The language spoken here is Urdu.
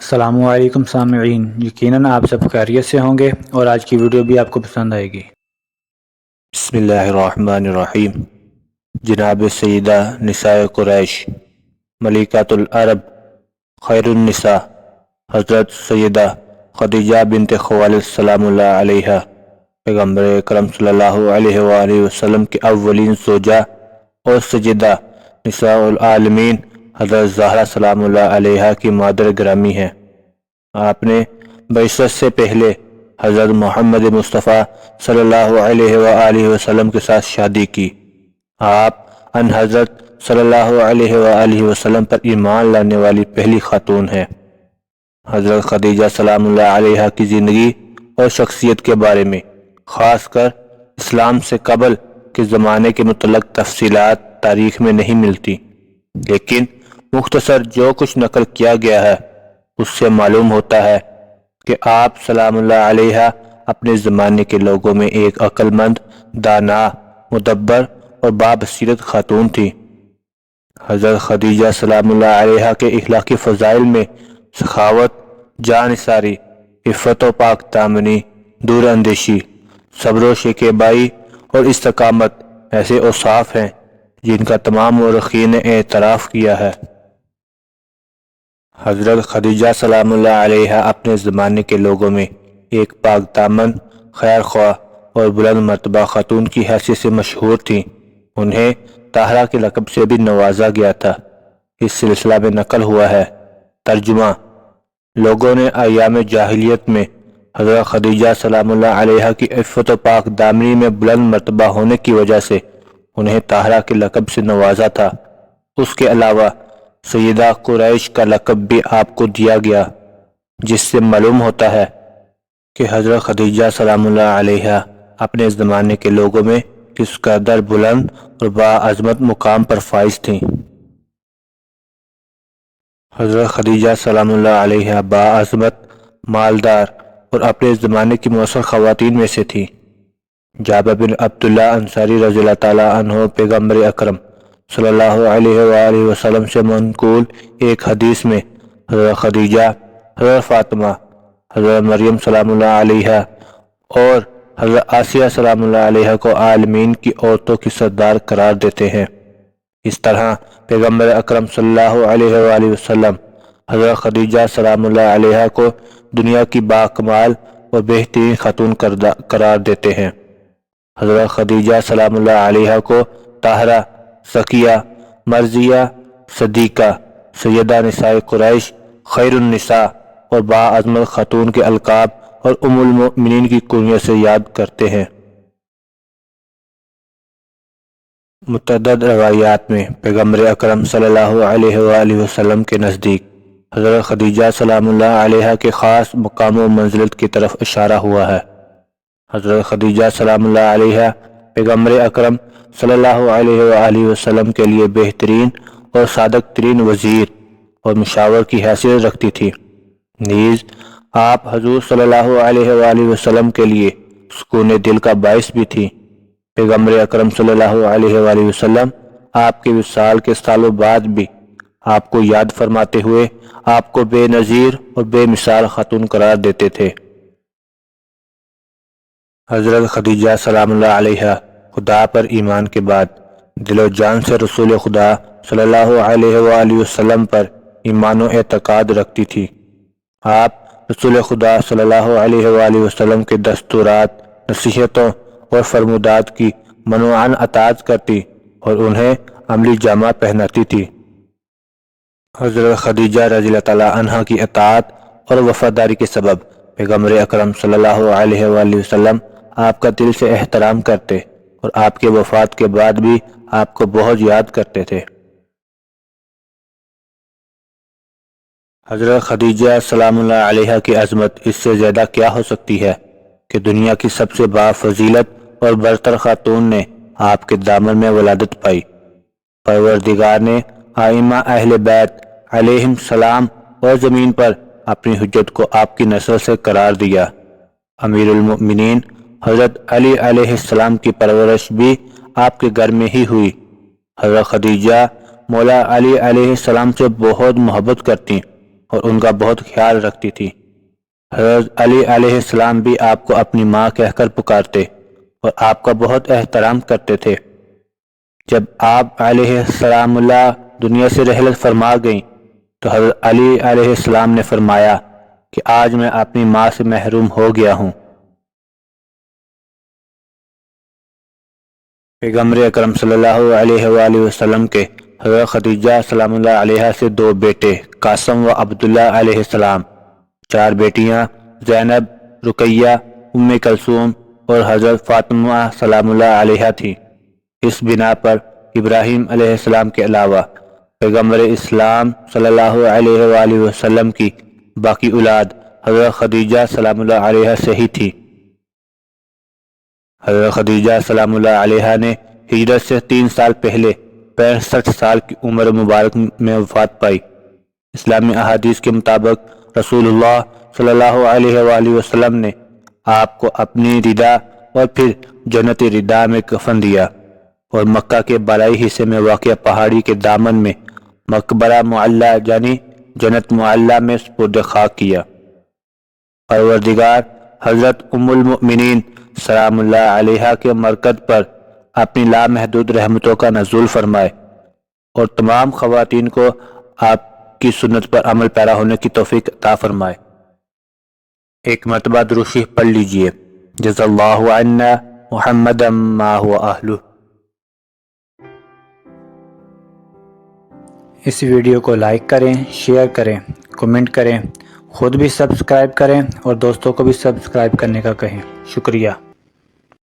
السلام علیکم سامعین، یقیناً آپ سب خیریت سے ہوں گے اور آج کی ویڈیو بھی آپ کو پسند آئے گی۔ بسم اللہ الرحمن الرحیم۔ جناب سیدہ نساء قریش ملکۃ العرب خیر النساء حضرت سیدہ خدیجہ بنت خویلد سلام اللہ علیہا، پیغمبر اکرم صلی اللہ علیہ وآلہ وسلم کے اولین زوجہ اور سیدہ نساء العالمین حضرت زہرا سلام اللہ علیہا کی مادر گرامی ہیں۔ آپ نے بعثت سے پہلے حضرت محمد مصطفیٰ صلی اللہ علیہ وآلہ وسلم کے ساتھ شادی کی۔ آپ ان حضرت صلی اللہ علیہ وآلہ وسلم پر ایمان لانے والی پہلی خاتون ہیں۔ حضرت خدیجہ سلام اللہ علیہا کی زندگی اور شخصیت کے بارے میں، خاص کر اسلام سے قبل کے زمانے کے متعلق تفصیلات تاریخ میں نہیں ملتی، لیکن مختصر جو کچھ نقل کیا گیا ہے اس سے معلوم ہوتا ہے کہ آپ سلام اللہ علیہا اپنے زمانے کے لوگوں میں ایک عقل مند، دانا، مدبر اور بابصیرت خاتون تھی۔ حضرت خدیجہ سلام اللہ علیہا کے اخلاقی فضائل میں سخاوت، جانثاری، عفت و پاک دامنی، دور اندیشی، صبر و شکیبائی اور استقامت ایسے اوصاف ہیں جن کا تمام مورخین نے اعتراف کیا ہے۔ حضرت خدیجہ سلام اللہ علیہا اپنے زمانے کے لوگوں میں ایک پاک دامن، خیر خواہ اور بلند مرتبہ خاتون کی حیثیت سے مشہور تھیں۔ انہیں طاہرہ کے لقب سے بھی نوازا گیا تھا۔ اس سلسلہ میں نقل ہوا ہے۔ ترجمہ: لوگوں نے ایام جاہلیت میں حضرت خدیجہ سلام اللہ علیہا کی عفت و پاک دامنی میں بلند مرتبہ ہونے کی وجہ سے انہیں طاہرہ کے لقب سے نوازا تھا۔ اس کے علاوہ سیدہ قریش کا لقب بھی آپ کو دیا گیا، جس سے معلوم ہوتا ہے کہ حضرت خدیجہ سلام اللہ علیہا اپنے زمانے کے لوگوں میں کس قدر بلند اور باعظمت مقام پر فائز تھیں۔ حضرت خدیجہ سلام اللہ علیہا باعظمت، مالدار اور اپنے زمانے کی مؤثر خواتین میں سے تھیں۔ جابر بن عبداللہ انصاری رضی اللہ تعالیٰ عنہ پیغمبر اکرم صلی اللہ علیہ وآلہ وسلم سے منقول ایک حدیث میں حضرت خدیجہ، حضرت فاطمہ، حضرت مریم سلام اللہ علیہا اور حضرت آسیہ سلام اللہ علیہا کو عالمین کی عورتوں کی سردار قرار دیتے ہیں۔ اس طرح پیغمبر اکرم صلی اللہ علیہ وآلہ وسلم حضرت خدیجہ سلام اللہ علیہا کو دنیا کی باکمال اور بہترین خاتون قرار دیتے ہیں۔ حضرت خدیجہ سلام اللہ علیہا کو طاہرہ، زکیہ، مرضیہ، صدیقہ، سیدہ نساء قریش، خیر النساء اور باعظمت خاتون کے القاب اور ام المؤمنین کی کنیت سے یاد کرتے ہیں۔ متعدد روایات میں پیغمبر اکرم صلی اللہ علیہ وآلہ وسلم کے نزدیک حضرت خدیجہ سلام اللہ علیہا کے خاص مقام و منزلت کی طرف اشارہ ہوا ہے۔ حضرت خدیجہ سلام اللہ علیہا پیغمبر اکرم صلی اللہ علیہ وآلہ وسلم کے لیے بہترین اور صادق ترین وزیر اور مشاور کی حیثیت رکھتی تھی۔ نیز آپ حضور صلی اللہ علیہ وآلہ وسلم کے لیے سکون دل کا باعث بھی تھی۔ پیغمبر اکرم صلی اللہ علیہ وآلہ وسلم آپ کے وصال کے سالوں بعد بھی آپ کو یاد فرماتے ہوئے آپ کو بے نظیر اور بے مثال خاتون قرار دیتے تھے۔ حضرت خدیجہ سلام اللہ علیہا خدا پر ایمان کے بعد دل و جان سے رسول خدا صلی اللہ علیہ وآلہ وسلم پر ایمان و اعتقاد رکھتی تھی۔ آپ رسول خدا صلی اللہ علیہ وآلہ وسلم کے دستورات، نصیحتوں اور فرمودات کی منوعاً اطاعت کرتی اور انہیں عملی جامہ پہناتی تھی۔ حضرت خدیجہ رضی اللہ تعالیٰ عنہ کی اطاعت اور وفاداری کے سبب پیغمبر اکرم صلی اللہ علیہ وآلہ وسلم آپ کا دل سے احترام کرتے اور آپ کے وفات کے بعد بھی آپ کو بہت یاد کرتے تھے۔ حضرت خدیجہ سلام اللہ علیہا کی عظمت اس سے زیادہ کیا ہو سکتی ہے کہ دنیا کی سب سے بافضیلت اور برتر خاتون نے آپ کے دامن میں ولادت پائی۔ پروردگار نے ائمہ اہل بیت علیہم السلام اور زمین پر اپنی حجت کو آپ کی نسل سے قرار دیا۔ امیر المؤمنین حضرت علی علیہ السلام کی پرورش بھی آپ کے گھر میں ہی ہوئی۔ حضرت خدیجہ مولا علی علیہ السلام سے بہت محبت کرتی اور ان کا بہت خیال رکھتی تھی۔ حضرت علی علیہ السلام بھی آپ کو اپنی ماں کہہ کر پکارتے اور آپ کا بہت احترام کرتے تھے۔ جب آپ علیہ السلام اللہ دنیا سے رحلت فرما گئیں تو حضرت علی علیہ السلام نے فرمایا کہ آج میں اپنی ماں سے محروم ہو گیا ہوں۔ پیغمبر اکرم صلی اللہ علیہ وآلہ وسلم کے حضرت خدیجہ سلام اللہ علیہ سے 2 بیٹے قاسم و عبداللہ علیہ السلام، 4 بیٹیاں زینب، رقیہ، ام کلثوم اور حضرت فاطمہ سلام اللہ علیہ تھیں۔ اس بنا پر ابراہیم علیہ السلام کے علاوہ پیغمبر اسلام صلی اللہ علیہ وآلہ وسلم کی باقی اولاد حضرت خدیجہ سلام اللہ علیہ سے ہی تھی۔ حضرت خدیجہ سلام اللہ علیہ نے ہجرت سے 3 سال پہلے 65 سال کی عمر مبارک میں وفات پائی۔ اسلامی احادیث کے مطابق رسول اللہ صلی اللہ علیہ وآلہ وسلم نے آپ کو اپنی ردا اور پھر جنتی ردا میں کفن دیا اور مکہ کے بالائی حصے میں واقع پہاڑی کے دامن میں مقبرہ معلّہ یعنی جنت معلّہ میں سپرد خاک کیا۔ پروردگار حضرت ام المؤمنین سلام اللہ علیہ کے مرکز پر اپنی لامحدود رحمتوں کا نزول فرمائے اور تمام خواتین کو آپ کی سنت پر عمل پیرا ہونے کی توفیق عطا فرمائے۔ ایک مرتبہ درود شریف پڑھ لیجئے۔ جزا اللہ عنا محمدا ما هو اہلہ۔ اس ویڈیو کو لائک کریں، شیئر کریں، کمنٹ کریں، خود بھی سبسکرائب کریں اور دوستوں کو بھی سبسکرائب کرنے کا کہیں۔ شکریہ۔